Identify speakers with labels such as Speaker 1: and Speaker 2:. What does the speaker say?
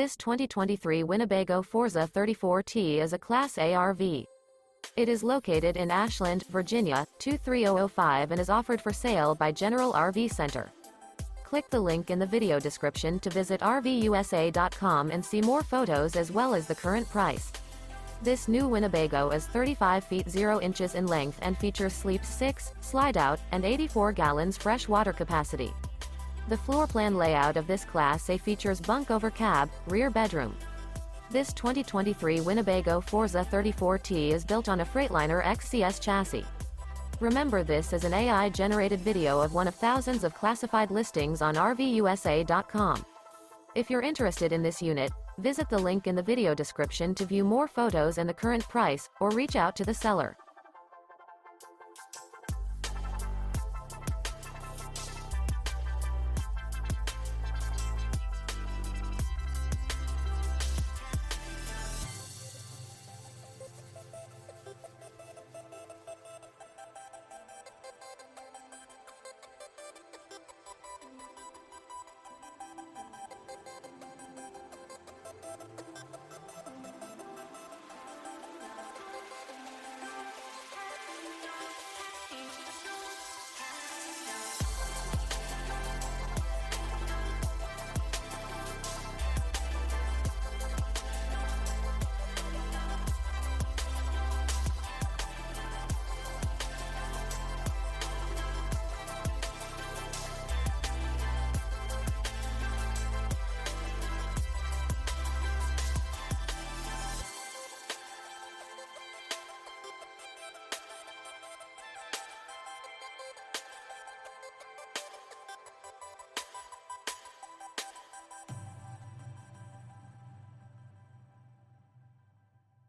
Speaker 1: This 2023 Winnebago Forza 34T is a Class A RV. It is located in Ashland, Virginia, 23005 and is offered for sale by General RV Center. Click the link in the video description to visit RVUSA.com and see more photos as well as the current price. This new Winnebago is 35 feet 0 inches in length and features sleep 6, slide-out, and 84 gallons fresh water capacity. The floor plan layout of this Class A features bunk over cab, rear bedroom. This 2023 Winnebago Forza 34T is built on a Freightliner XCS chassis. Remember, this is an AI-generated video of one of thousands of classified listings on RVUSA.com. If you're interested in this unit, visit the link in the video description to view more photos and the current price, or reach out to the seller.